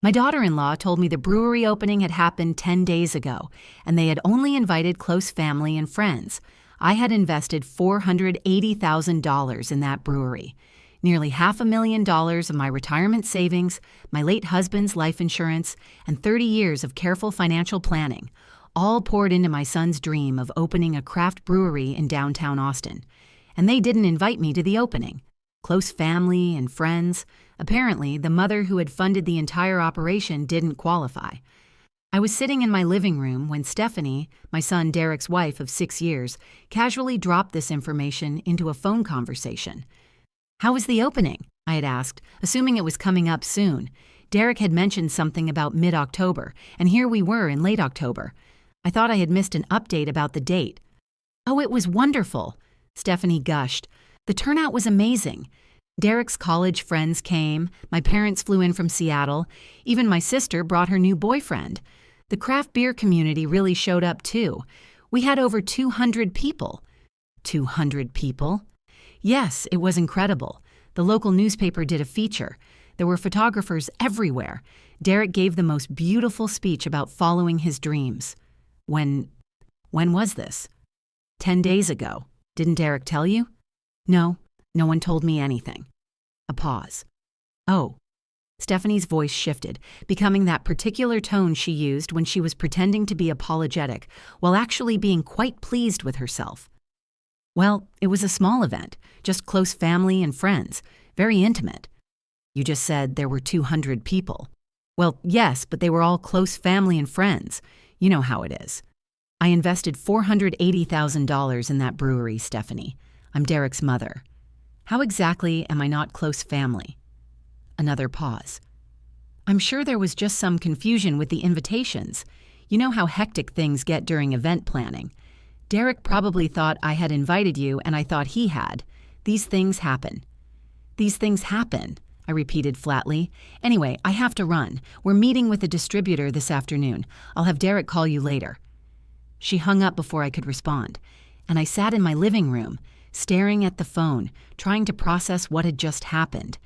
My daughter-in-law told me the brewery opening had happened 10 days ago, and they had only invited close family and friends. I had invested $480,000 in that brewery. Nearly $500,000 of my retirement savings, my late husband's life insurance, and 30 years of careful financial planning, all poured into my son's dream of opening a craft brewery in downtown Austin. And they didn't invite me to the opening. Close family and friends. Apparently, the mother who had funded the entire operation didn't qualify. I was sitting in my living room when Stephanie, my son Derek's wife of 6 years, casually dropped this information into a phone conversation. "How was the opening?" I had asked, assuming it was coming up soon. Derek had mentioned something about mid-October, and here we were in late October. I thought I had missed an update about the date. "Oh, it was wonderful," Stephanie gushed. "The turnout was amazing. Derek's college friends came, my parents flew in from Seattle, even my sister brought her new boyfriend. The craft beer community really showed up too. We had over 200 people." 200 people? Yes, it was incredible. The local newspaper did a feature. There were photographers everywhere. Derek gave the most beautiful speech about following his dreams. When was this? 10 days ago. Didn't Derek tell you? No one told me anything. A pause. Oh. Stephanie's voice shifted, becoming that particular tone she used when she was pretending to be apologetic, while actually being quite pleased with herself. "Well, it was a small event, just close family and friends, very intimate." "You just said there were 200 people." "Well, yes, but they were all close family and friends. You know how it is." "I invested $480,000 in that brewery, Stephanie. I'm Derek's mother. How exactly am I not close family?" Another pause. "I'm sure there was just some confusion with the invitations. You know how hectic things get during event planning. Derek probably thought I had invited you and I thought he had. These things happen." "These things happen," I repeated flatly. "Anyway, I have to run. We're meeting with a distributor this afternoon. I'll have Derek call you later." She hung up before I could respond, and I sat in my living room, staring at the phone, trying to process what had just happened.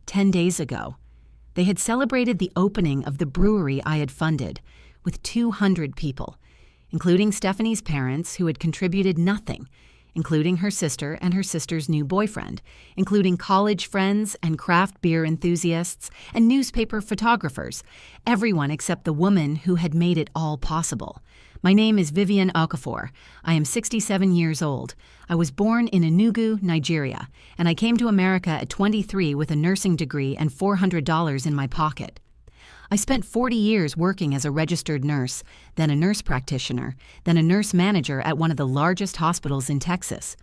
10 days ago. They had celebrated the opening of the brewery I had funded, with 200 people, including Stephanie's parents who had contributed nothing, including her sister and her sister's new boyfriend, including college friends and craft beer enthusiasts and newspaper photographers, everyone except the woman who had made it all possible. My name is Vivian Okafor. I am 67 years old. I was born in Enugu, Nigeria, and I came to America at 23 with a nursing degree and $400 in my pocket. I spent 40 years working as a registered nurse, then a nurse practitioner, then a nurse manager at one of the largest hospitals in Texas.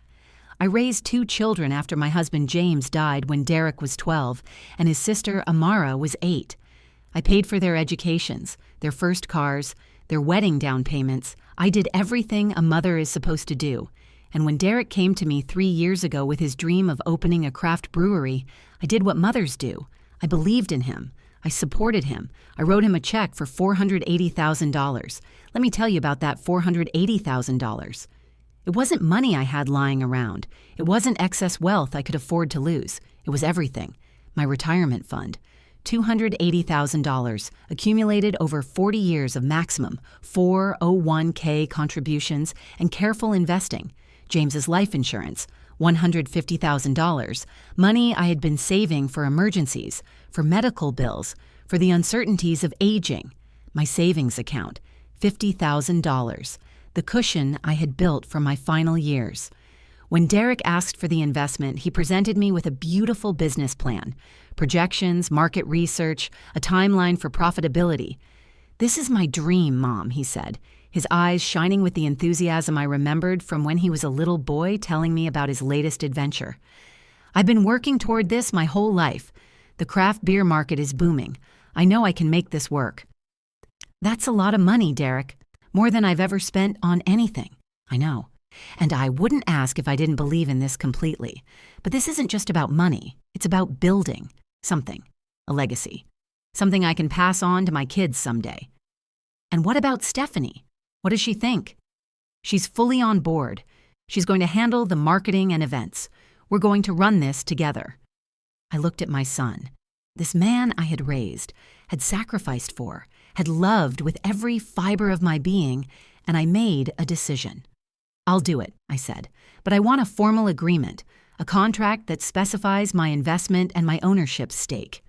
I raised 2 children after my husband James died when Derek was 12 and his sister Amara was 8. I paid for their educations, their first cars, their wedding down payments. I did everything a mother is supposed to do. And when Derek came to me 3 years ago with his dream of opening a craft brewery, I did what mothers do. I believed in him. I supported him. I wrote him a check for $480,000. Let me tell you about that $480,000. It wasn't money I had lying around. It wasn't excess wealth I could afford to lose. It was everything. My retirement fund. $280,000 accumulated over 40 years of maximum 401k contributions and careful investing. James's life insurance, $150,000, money I had been saving for emergencies, for medical bills, for the uncertainties of aging. My savings account, $50,000, the cushion I had built for my final years. When Derek asked for the investment, he presented me with a beautiful business plan, projections, market research, a timeline for profitability. "This is my dream, Mom," he said, his eyes shining with the enthusiasm I remembered from when he was a little boy telling me about his latest adventure. "I've been working toward this my whole life. The craft beer market is booming. I know I can make this work." "That's a lot of money, Derek. More than I've ever spent on anything." "I know. And I wouldn't ask if I didn't believe in this completely. But this isn't just about money. It's about building something, a legacy, something I can pass on to my kids someday." "And what about Stephanie? What does she think?" "She's fully on board. She's going to handle the marketing and events. We're going to run this together." I looked at my son. This man I had raised, had sacrificed for, had loved with every fiber of my being, and I made a decision. "I'll do it," I said, "but I want a formal agreement, a contract that specifies my investment and my ownership stake."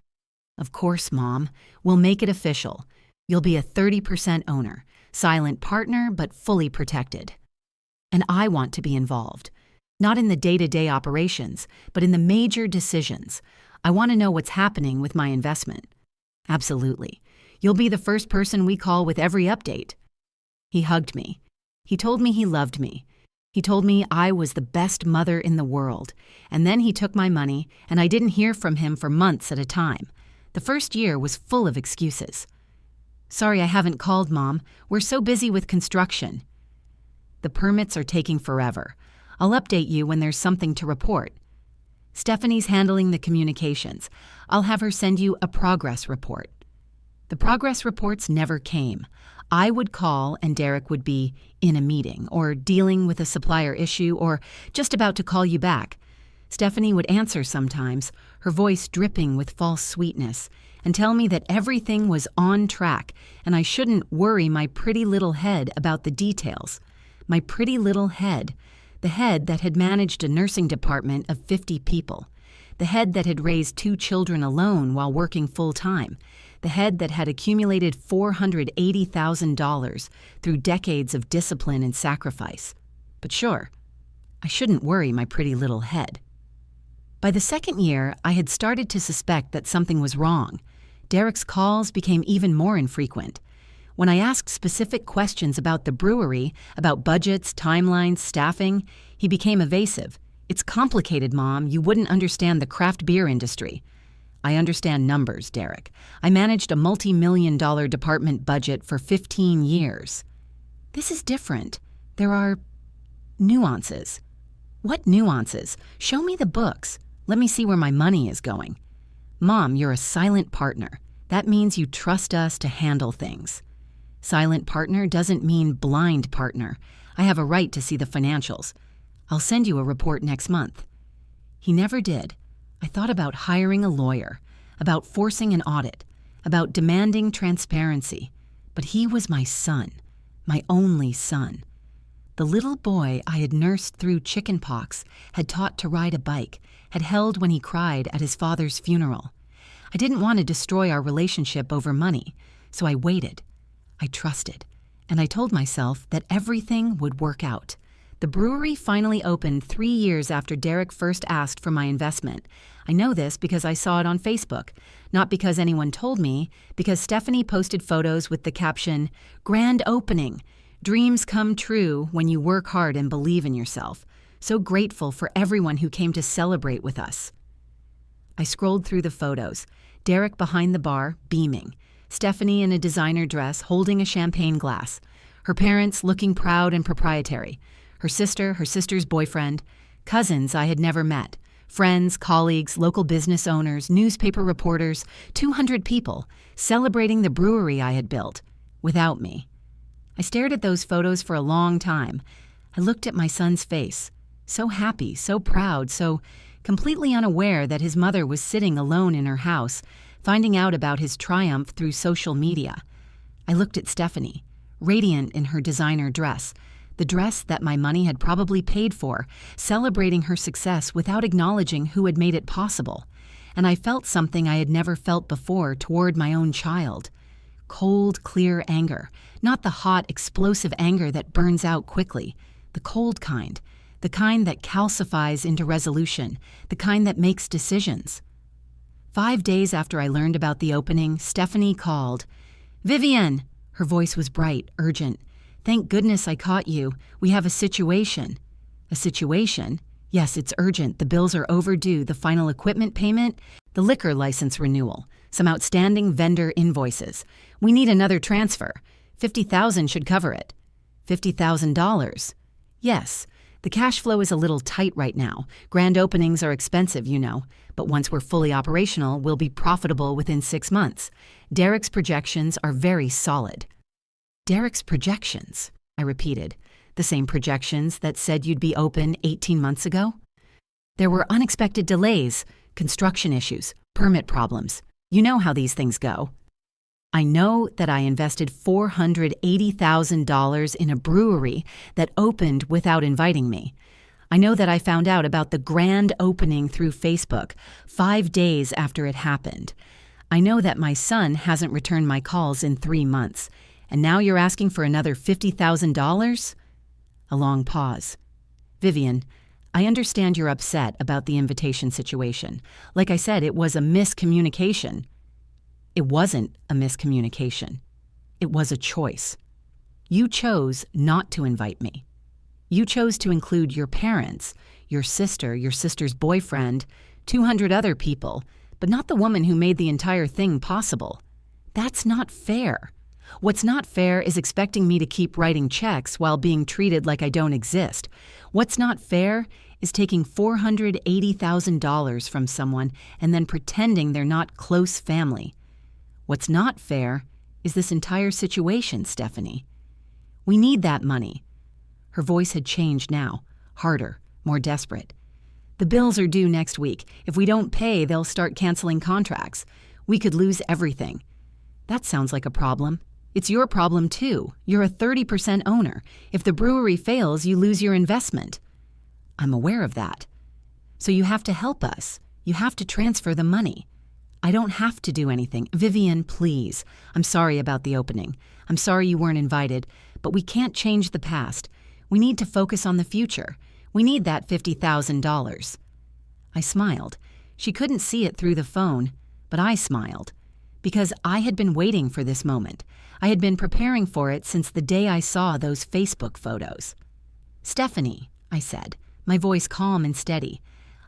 "Of course, Mom. We'll make it official. You'll be a 30% owner, silent partner but fully protected. And I want to be involved. Not in the day-to-day operations, but in the major decisions. I want to know what's happening with my investment." "Absolutely. You'll be the first person we call with every update." He hugged me. He told me he loved me. He told me I was the best mother in the world. And then he took my money, and I didn't hear from him for months at a time. The first year was full of excuses. "Sorry I haven't called, Mom. We're so busy with construction." "The permits are taking forever. I'll update you when there's something to report." "Stephanie's handling the communications. I'll have her send you a progress report." The progress reports never came. I would call and Derek would be in a meeting or dealing with a supplier issue or just about to call you back. Stephanie would answer sometimes, her voice dripping with false sweetness, and tell me that everything was on track and I shouldn't worry my pretty little head about the details. My pretty little head. The head that had managed a nursing department of 50 people. The head that had raised 2 children alone while working full-time. The head that had accumulated $480,000 through decades of discipline and sacrifice. But sure, I shouldn't worry my pretty little head. By the second year, I had started to suspect that something was wrong. Derek's calls became even more infrequent. When I asked specific questions about the brewery, about budgets, timelines, staffing, he became evasive. "It's complicated, Mom. You wouldn't understand the craft beer industry." "I understand numbers, Derek. I managed a multi-million-dollar department budget for 15 years. This is different. There are nuances." "What nuances? Show me the books. Let me see where my money is going." "Mom, you're a silent partner. That means you trust us to handle things." "Silent partner doesn't mean blind partner. I have a right to see the financials. I'll send you a report next month." He never did. I thought about hiring a lawyer, about forcing an audit, about demanding transparency. But he was my son, my only son. The little boy I had nursed through chickenpox, had taught to ride a bike, had held when he cried at his father's funeral. I didn't want to destroy our relationship over money, so I waited. I trusted, and I told myself that everything would work out. The brewery finally opened 3 years after Derek first asked for my investment. I know this because I saw it on Facebook, not because anyone told me, because Stephanie posted photos with the caption, "Grand opening. Dreams come true when you work hard and believe in yourself. So grateful for everyone who came to celebrate with us." I scrolled through the photos. Derek behind the bar, beaming. Stephanie in a designer dress, holding a champagne glass. Her parents looking proud and proprietary. Her sister, her sister's boyfriend. Cousins I had never met. Friends, colleagues, local business owners, newspaper reporters, 200 people, celebrating the brewery I had built, without me. I stared at those photos for a long time. I looked at my son's face. So happy, so proud, so completely unaware that his mother was sitting alone in her house, finding out about his triumph through social media. I looked at Stephanie, radiant in her designer dress, the dress that my money had probably paid for, celebrating her success without acknowledging who had made it possible. And I felt something I had never felt before toward my own child. Cold, clear anger, not the hot, explosive anger that burns out quickly, the cold kind, the kind that calcifies into resolution, the kind that makes decisions. 5 days after I learned about the opening, Stephanie called. "Vivian!" Her voice was bright, urgent. "Thank goodness I caught you. We have a situation." "A situation?" "Yes, it's urgent. The bills are overdue. The final equipment payment, the liquor license renewal, some outstanding vendor invoices. We need another transfer. $50,000 should cover it." $50,000? "Yes. The cash flow is a little tight right now. Grand openings are expensive, you know. But once we're fully operational, we'll be profitable within 6 months. Derek's projections are very solid." "Derek's projections," I repeated. "The same projections that said you'd be open 18 months ago?" "There were unexpected delays, construction issues, permit problems." You know how these things go. I know that I invested $480,000 in a brewery that opened without inviting me. I know that I found out about the grand opening through Facebook 5 days after it happened. I know that my son hasn't returned my calls in 3 months. And now you're asking for another $50,000? A long pause. Vivian, I understand you're upset about the invitation situation. Like I said, it was a miscommunication. It wasn't a miscommunication. It was a choice. You chose not to invite me. You chose to include your parents, your sister's boyfriend, 200 other people, but not the woman who made the entire thing possible. That's not fair. What's not fair is expecting me to keep writing checks while being treated like I don't exist. What's not fair is taking $480,000 from someone and then pretending they're not close family. What's not fair is this entire situation, Stephanie. We need that money. Her voice had changed now, harder, more desperate. The bills are due next week. If we don't pay, they'll start canceling contracts. We could lose everything. That sounds like a problem. It's your problem too. You're a 30% owner. If the brewery fails, you lose your investment. I'm aware of that. So you have to help us. You have to transfer the money. I don't have to do anything. Vivian, please. I'm sorry about the opening. I'm sorry you weren't invited, but we can't change the past. We need to focus on the future. We need that $50,000. I smiled. She couldn't see it through the phone, but I smiled. Because I had been waiting for this moment. I had been preparing for it since the day I saw those Facebook photos. Stephanie, I said, my voice calm and steady,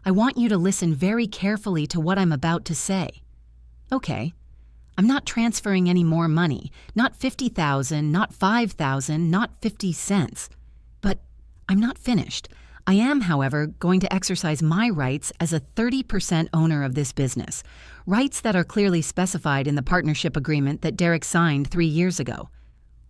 I want you to listen very carefully to what I'm about to say. Okay. I'm not transferring any more money, not $50,000, not $5,000, not 50 cents. But I'm not finished. I am, however, going to exercise my rights as a 30% owner of this business, rights that are clearly specified in the partnership agreement that Derek signed 3 years ago.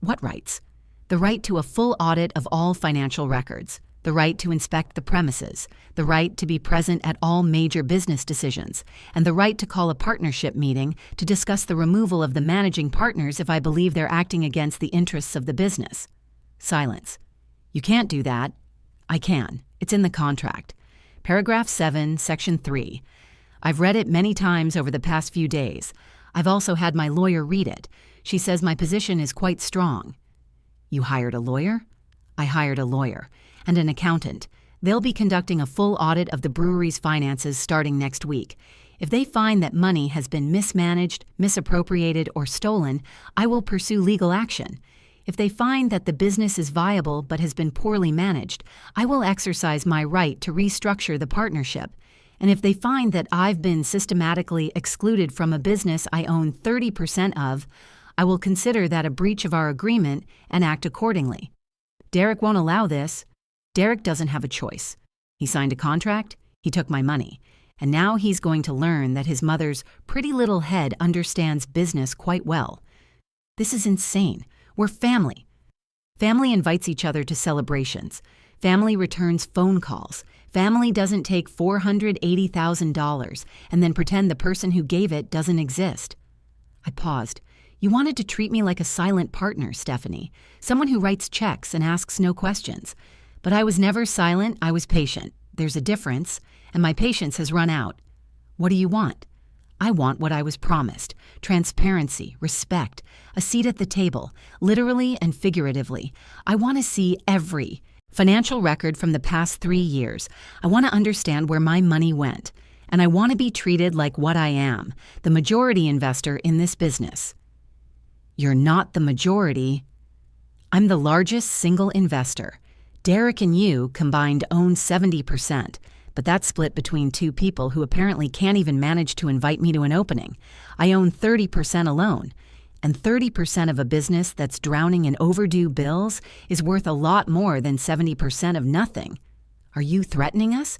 What rights? The right to a full audit of all financial records, the right to inspect the premises, the right to be present at all major business decisions, and the right to call a partnership meeting to discuss the removal of the managing partners if I believe they're acting against the interests of the business. Silence. You can't do that. I can. It's in the contract. Paragraph 7, Section 3. I've read it many times over the past few days. I've also had my lawyer read it. She says my position is quite strong. You hired a lawyer? I hired a lawyer and an accountant. They'll be conducting a full audit of the brewery's finances starting next week. If they find that money has been mismanaged, misappropriated, or stolen, I will pursue legal action. If they find that the business is viable but has been poorly managed, I will exercise my right to restructure the partnership. And if they find that I've been systematically excluded from a business I own 30% of, I will consider that a breach of our agreement and act accordingly. Derek won't allow this. Derek doesn't have a choice. He signed a contract, he took my money, and now he's going to learn that his mother's pretty little head understands business quite well. This is insane. We're family. Family invites each other to celebrations. Family returns phone calls. Family doesn't take $480,000 and then pretend the person who gave it doesn't exist. I paused. You wanted to treat me like a silent partner, Stephanie, someone who writes checks and asks no questions. But I was never silent, I was patient. There's a difference, and my patience has run out. What do you want? I want what I was promised. Transparency, respect, a seat at the table, literally and figuratively. I want to see every financial record from the past 3 years. I want to understand where my money went. And I want to be treated like what I am, the majority investor in this business. You're not the majority. I'm the largest single investor. Derek and you combined own 70%, but that's split between 2 people who apparently can't even manage to invite me to an opening. I own 30% alone, and 30% of a business that's drowning in overdue bills is worth a lot more than 70% of nothing. Are you threatening us?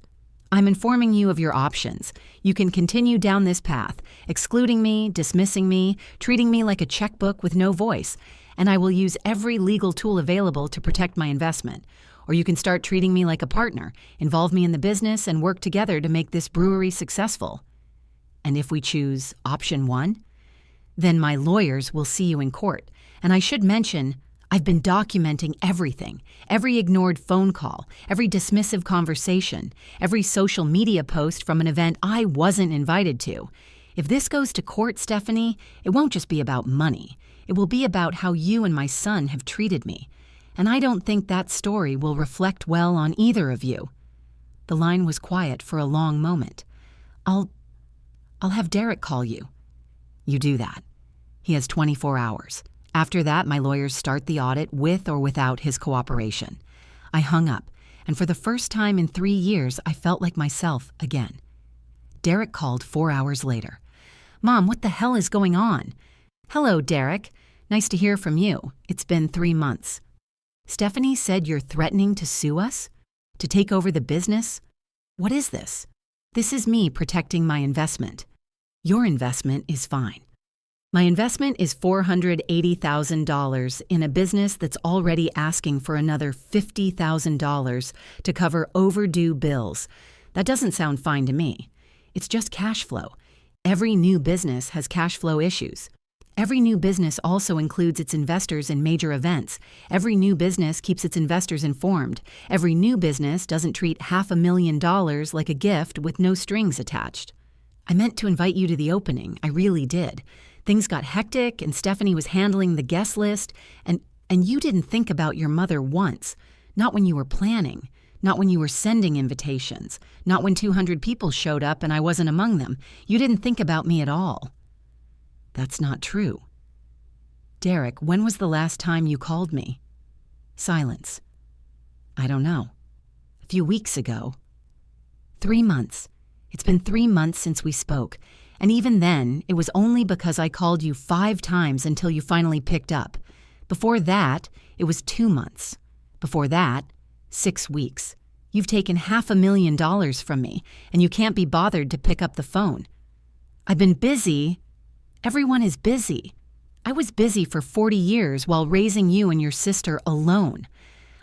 I'm informing you of your options. You can continue down this path, excluding me, dismissing me, treating me like a checkbook with no voice, and I will use every legal tool available to protect my investment. Or you can start treating me like a partner, involve me in the business, and work together to make this brewery successful. And if we choose option 1, then my lawyers will see you in court. And I should mention, I've been documenting everything, every ignored phone call, every dismissive conversation, every social media post from an event I wasn't invited to. If this goes to court, Stephanie, it won't just be about money. It will be about how you and my son have treated me. And I don't think that story will reflect well on either of you. The line was quiet for a long moment. I'll have Derek call you. You do that. He has 24 hours. After that, my lawyers start the audit with or without his cooperation. I hung up, and for the first time in 3 years, I felt like myself again. Derek called 4 hours later. Mom, what the hell is going on? Hello, Derek. Nice to hear from you. It's been 3 months. Stephanie said you're threatening to sue us? To take over the business? What is this? This is me protecting my investment. Your investment is fine. My investment is $480,000 in a business that's already asking for another $50,000 to cover overdue bills. That doesn't sound fine to me. It's just cash flow. Every new business has cash flow issues. Every new business also includes its investors in major events. Every new business keeps its investors informed. Every new business doesn't treat $500,000 like a gift with no strings attached. I meant to invite you to the opening. I really did. Things got hectic, and Stephanie was handling the guest list, and you didn't think about your mother once. Not when you were planning. Not when you were sending invitations. Not when 200 people showed up and I wasn't among them. You didn't think about me at all. That's not true. Derek, when was the last time you called me? Silence. I don't know. A few weeks ago. 3 months. It's been 3 months since we spoke. And even then, it was only because I called you 5 times until you finally picked up. Before that, it was 2 months. Before that, 6 weeks. You've taken $500,000 from me, and you can't be bothered to pick up the phone. I've been busy. Everyone is busy. I was busy for 40 years while raising you and your sister alone.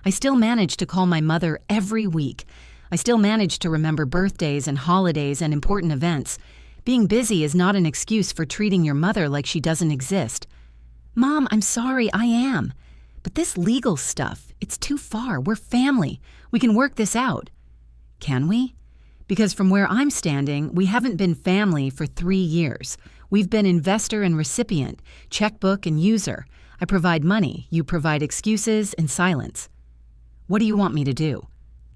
I still managed to call my mother every week. I still managed to remember birthdays and holidays and important events. Being busy is not an excuse for treating your mother like she doesn't exist. Mom, I'm sorry, I am. But this legal stuff, it's too far. We're family. We can work this out. Can we? Because from where I'm standing, we haven't been family for 3 years. We've been investor and recipient, checkbook and user. I provide money, you provide excuses and silence. What do you want me to do?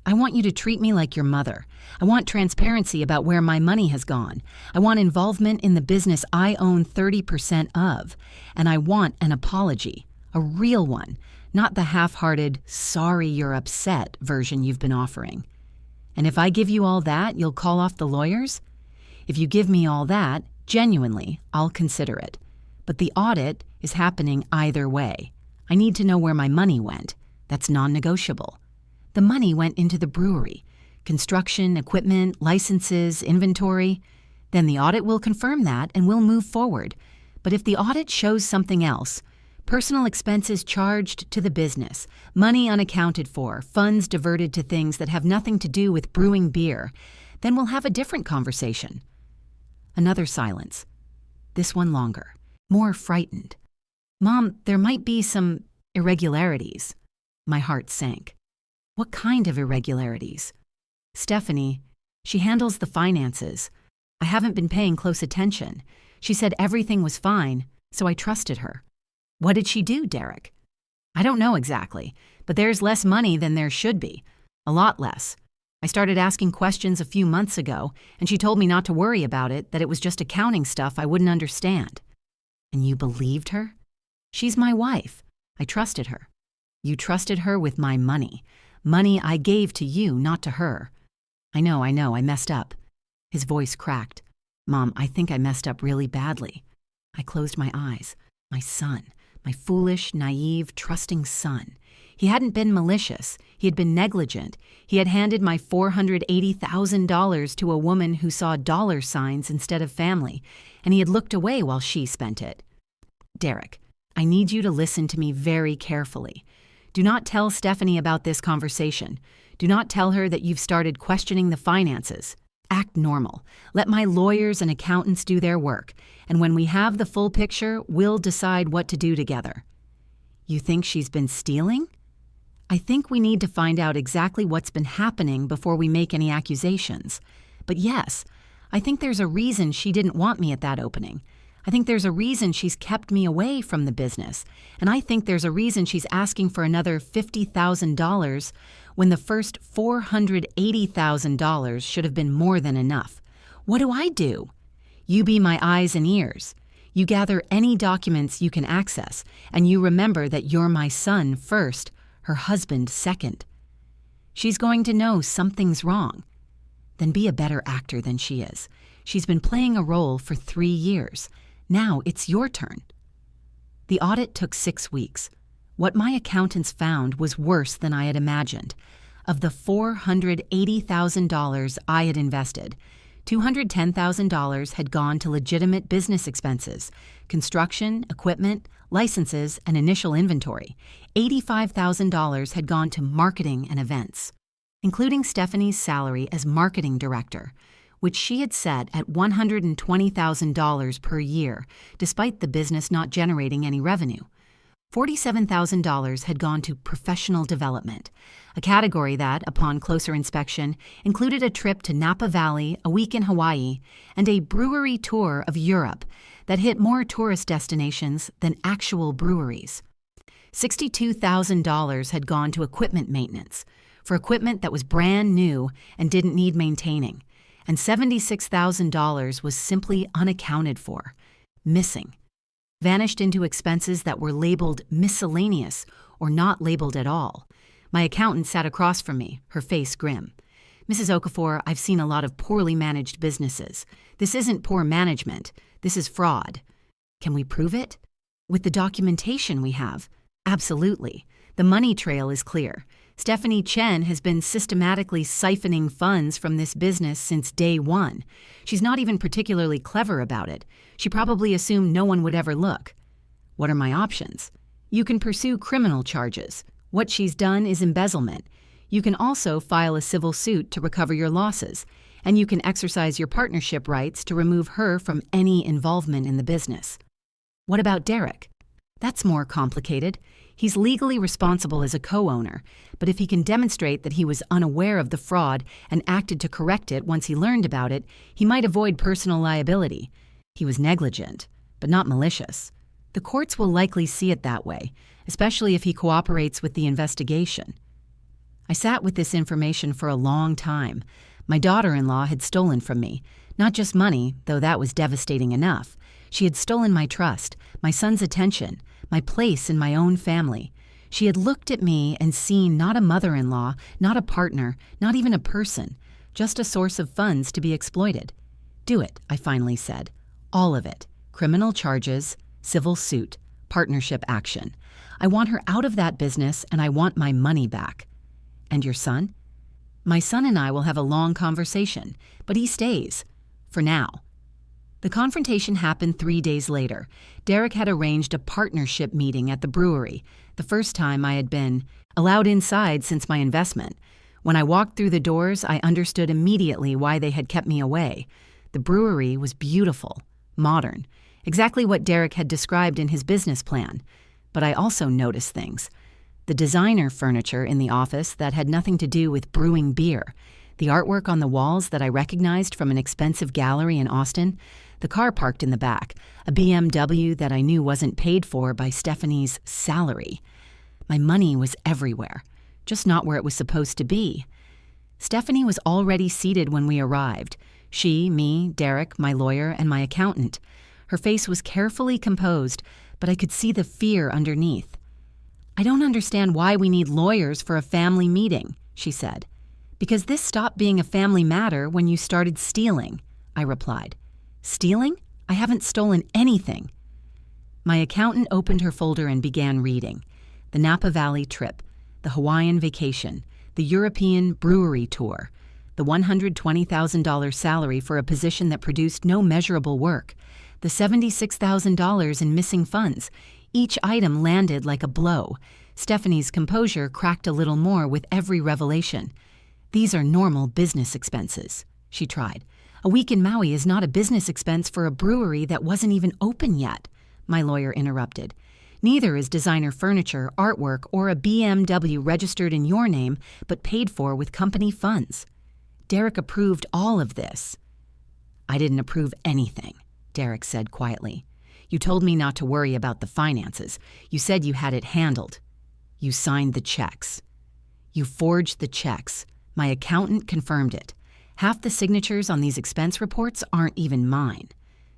I want you to treat me like your mother. I want transparency about where my money has gone. I want involvement in the business I own 30% of. And I want an apology, a real one, not the half-hearted, sorry you're upset version you've been offering. And if I give you all that, you'll call off the lawyers? If you give me all that, genuinely, I'll consider it. But the audit is happening either way. I need to know where my money went. That's non-negotiable. The money went into the brewery. Construction, equipment, licenses, inventory. Then the audit will confirm that and we'll move forward. But if the audit shows something else, personal expenses charged to the business, money unaccounted for, funds diverted to things that have nothing to do with brewing beer, then we'll have a different conversation. Another silence. This one longer, more frightened. Mom, there might be some irregularities. My heart sank. What kind of irregularities? Stephanie, she handles the finances. I haven't been paying close attention. She said everything was fine, so I trusted her. What did she do, Derek? I don't know exactly, but there's less money than there should be. A lot less. I started asking questions a few months ago, and she told me not to worry about it, that it was just accounting stuff I wouldn't understand. And you believed her? She's my wife. I trusted her. You trusted her with my money. Money I gave to you, not to her. I know, I messed up. His voice cracked. Mom, I think I messed up really badly. I closed my eyes. My son. My foolish, naive, trusting son. He hadn't been malicious. He had been negligent. He had handed my $480,000 to a woman who saw dollar signs instead of family, and he had looked away while she spent it. Derek, I need you to listen to me very carefully. Do not tell Stephanie about this conversation. Do not tell her that you've started questioning the finances. act normal. Let my lawyers and accountants do their work, and when we have the full picture, we'll decide what to do together." "You think she's been stealing?" "I think we need to find out exactly what's been happening before we make any accusations. But yes, I think there's a reason she didn't want me at that opening. I think there's a reason she's kept me away from the business, and I think there's a reason she's asking for another $50,000 when the first $480,000 should have been more than enough. What do I do? You be my eyes and ears. You gather any documents you can access, and you remember that you're my son first, her husband second. She's going to know something's wrong. Then be a better actor than she is. She's been playing a role for 3 years. Now it's your turn." The audit took 6 weeks. What my accountants found was worse than I had imagined. Of the $480,000 I had invested, $210,000 had gone to legitimate business expenses, construction, equipment, licenses, and initial inventory. $85,000 had gone to marketing and events, including Stephanie's salary as marketing director, which she had set at $120,000 per year, despite the business not generating any revenue. $47,000 had gone to professional development, a category that, upon closer inspection, included a trip to Napa Valley, a week in Hawaii, and a brewery tour of Europe that hit more tourist destinations than actual breweries. $62,000 had gone to equipment maintenance, for equipment that was brand new and didn't need maintaining, and $76,000 was simply unaccounted for, missing, vanished into expenses that were labeled miscellaneous or not labeled at all. My accountant sat across from me, her face grim. "Mrs. Okafor, I've seen a lot of poorly managed businesses. This isn't poor management. This is fraud. Can we prove it?" "With the documentation we have, absolutely. The money trail is clear. Stephanie Chen has been systematically siphoning funds from this business since day one. She's not even particularly clever about it. She probably assumed no one would ever look." "What are my options?" "You can pursue criminal charges. What she's done is embezzlement. You can also file a civil suit to recover your losses, and you can exercise your partnership rights to remove her from any involvement in the business." "What about Derek?" "That's more complicated. He's legally responsible as a co-owner, but if he can demonstrate that he was unaware of the fraud and acted to correct it once he learned about it, he might avoid personal liability. He was negligent, but not malicious. The courts will likely see it that way, especially if he cooperates with the investigation." I sat with this information for a long time. My daughter-in-law had stolen from me, not just money, though that was devastating enough. She had stolen my trust, my son's attention, my place in my own family. She had looked at me and seen not a mother-in-law, not a partner, not even a person, just a source of funds to be exploited. "Do it," I finally said. "All of it. Criminal charges, civil suit, partnership action. I want her out of that business and I want my money back." "And your son?" "My son and I will have a long conversation, but he stays. For now." The confrontation happened 3 days later. Derek had arranged a partnership meeting at the brewery, the first time I had been allowed inside since my investment. When I walked through the doors, I understood immediately why they had kept me away. The brewery was beautiful, modern, exactly what Derek had described in his business plan. But I also noticed things. The designer furniture in the office that had nothing to do with brewing beer, the artwork on the walls that I recognized from an expensive gallery in Austin, the car parked in the back, a BMW that I knew wasn't paid for by Stephanie's salary. My money was everywhere, just not where it was supposed to be. Stephanie was already seated when we arrived. She, me, Derek, my lawyer, and my accountant. Her face was carefully composed, but I could see the fear underneath. "I don't understand why we need lawyers for a family meeting," she said. "Because this stopped being a family matter when you started stealing," I replied. "Stealing? I haven't stolen anything." My accountant opened her folder and began reading. The Napa Valley trip, the Hawaiian vacation, the European brewery tour, the $120,000 salary for a position that produced no measurable work, the $76,000 in missing funds. Each item landed like a blow. Stephanie's composure cracked a little more with every revelation. "These are normal business expenses," she tried. "A week in Maui is not a business expense for a brewery that wasn't even open yet," my lawyer interrupted. "Neither is designer furniture, artwork, or a BMW registered in your name but paid for with company funds. Derek approved all of this." "I didn't approve anything," Derek said quietly. "You told me not to worry about the finances. You said you had it handled. You signed the checks. You forged the checks. My accountant confirmed it. Half the signatures on these expense reports aren't even mine."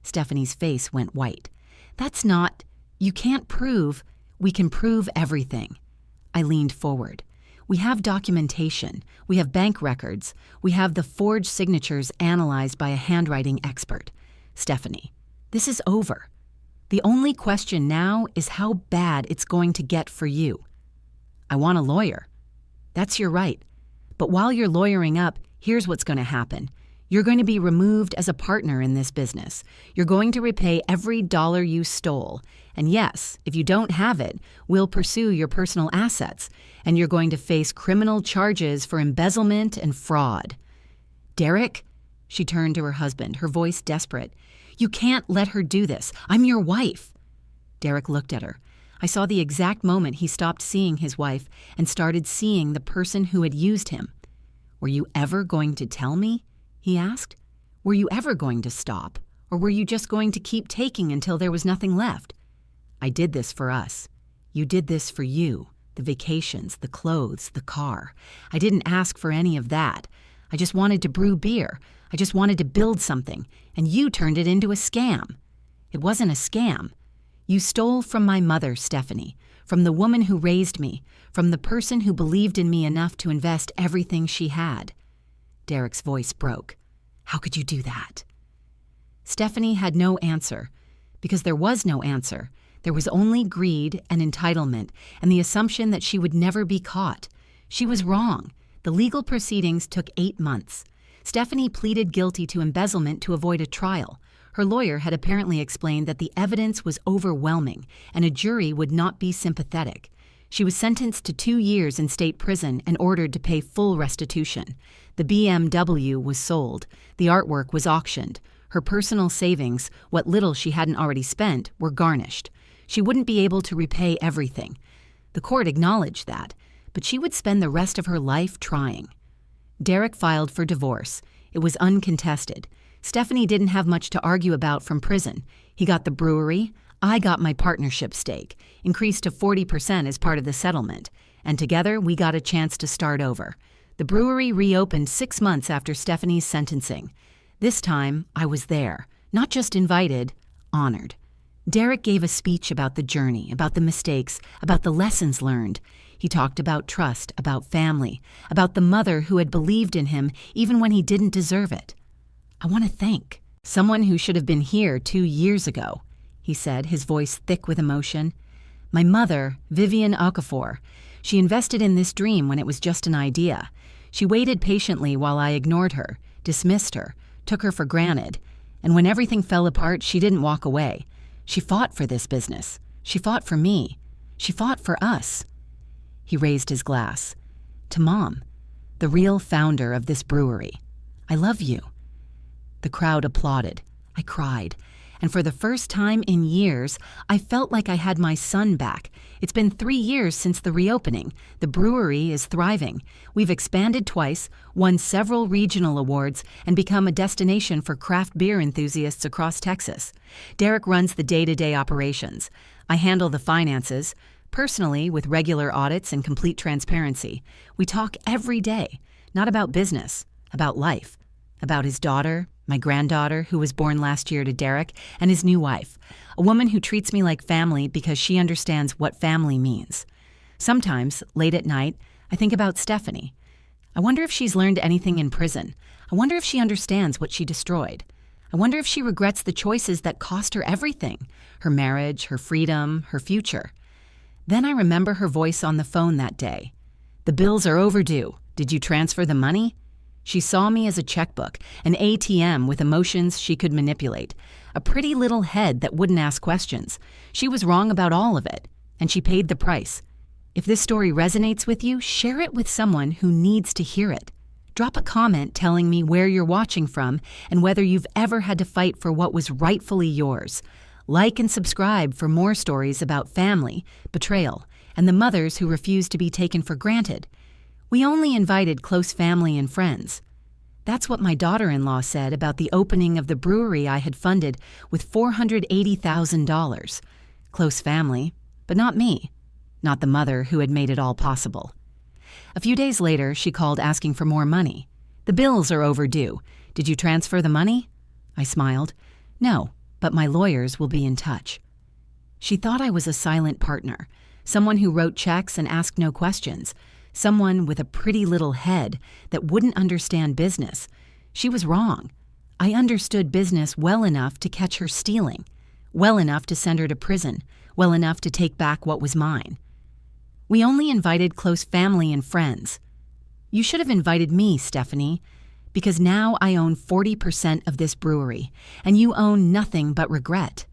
Stephanie's face went white. "That's not... You can't prove..." "We can prove everything." I leaned forward. "We have documentation. We have bank records. We have the forged signatures analyzed by a handwriting expert. Stephanie, this is over. The only question now is how bad it's going to get for you." "I want a lawyer." "That's your right. But while you're lawyering up, here's what's going to happen. You're going to be removed as a partner in this business. You're going to repay every dollar you stole. And yes, if you don't have it, we'll pursue your personal assets. And you're going to face criminal charges for embezzlement and fraud." "Derek?" She turned to her husband, her voice desperate. "You can't let her do this. I'm your wife." Derek looked at her. I saw the exact moment he stopped seeing his wife and started seeing the person who had used him. "Were you ever going to tell me?" he asked. "Were you ever going to stop? Or were you just going to keep taking until there was nothing left? I did this for us. You did this for you. The vacations, the clothes, the car. I didn't ask for any of that. I just wanted to brew beer. I just wanted to build something, and you turned it into a scam." "It wasn't a scam. You stole from my mother, Stephanie, from the woman who raised me, from the person who believed in me enough to invest everything she had." Derek's voice broke. "How could you do that?" Stephanie had no answer, because there was no answer. There was only greed and entitlement and the assumption that she would never be caught. She was wrong. The legal proceedings took 8 months. Stephanie pleaded guilty to embezzlement to avoid a trial. Her lawyer had apparently explained that the evidence was overwhelming and a jury would not be sympathetic. She was sentenced to 2 years in state prison and ordered to pay full restitution. The BMW was sold. The artwork was auctioned. Her personal savings, what little she hadn't already spent, were garnished. She wouldn't be able to repay everything. The court acknowledged that, but she would spend the rest of her life trying. Derek filed for divorce. It was uncontested. Stephanie didn't have much to argue about from prison. He got the brewery. I got my partnership stake, increased to 40% as part of the settlement. And together, we got a chance to start over. The brewery reopened 6 months after Stephanie's sentencing. This time, I was there. Not just invited, honored. Derek gave a speech about the journey, about the mistakes, about the lessons learned. He talked about trust, about family, about the mother who had believed in him even when he didn't deserve it. "I want to thank someone who should have been here 2 years ago," he said, his voice thick with emotion. "My mother, Vivian Okafor. She invested in this dream when it was just an idea. She waited patiently while I ignored her, dismissed her, took her for granted. And when everything fell apart, she didn't walk away. She fought for this business. She fought for me. She fought for us." He raised his glass. "To Mom, the real founder of this brewery. I love you." The crowd applauded. I cried. And for the first time in years, I felt like I had my son back. It's been 3 years since the reopening. The brewery is thriving. We've expanded twice, won several regional awards, and become a destination for craft beer enthusiasts across Texas. Derek runs the day-to-day operations. I handle the finances. Personally, with regular audits and complete transparency. We talk every day, not about business, about life, about his daughter, my granddaughter, who was born last year to Derek, and his new wife, a woman who treats me like family because she understands what family means. Sometimes, late at night, I think about Stephanie. I wonder if she's learned anything in prison. I wonder if she understands what she destroyed. I wonder if she regrets the choices that cost her everything, her marriage, her freedom, her future. Then I remember her voice on the phone that day. "The bills are overdue. Did you transfer the money?" She saw me as a checkbook, an ATM with emotions she could manipulate, a pretty little head that wouldn't ask questions. She was wrong about all of it, and she paid the price. If this story resonates with you, share it with someone who needs to hear it. Drop a comment telling me where you're watching from and whether you've ever had to fight for what was rightfully yours. Like and subscribe for more stories about family, betrayal, and the mothers who refuse to be taken for granted. We only invited close family and friends. That's what my daughter-in-law said about the opening of the brewery I had funded with $480,000. Close family, but not me. Not the mother who had made it all possible. A few days later, she called asking for more money. "The bills are overdue. Did you transfer the money?" I smiled. "No, but my lawyers will be in touch." She thought I was a silent partner, someone who wrote checks and asked no questions, someone with a pretty little head that wouldn't understand business. She was wrong. I understood business well enough to catch her stealing, well enough to send her to prison, well enough to take back what was mine. We only invited close family and friends. You should have invited me, Stephanie, because now I own 40% of this brewery, and you own nothing but regret.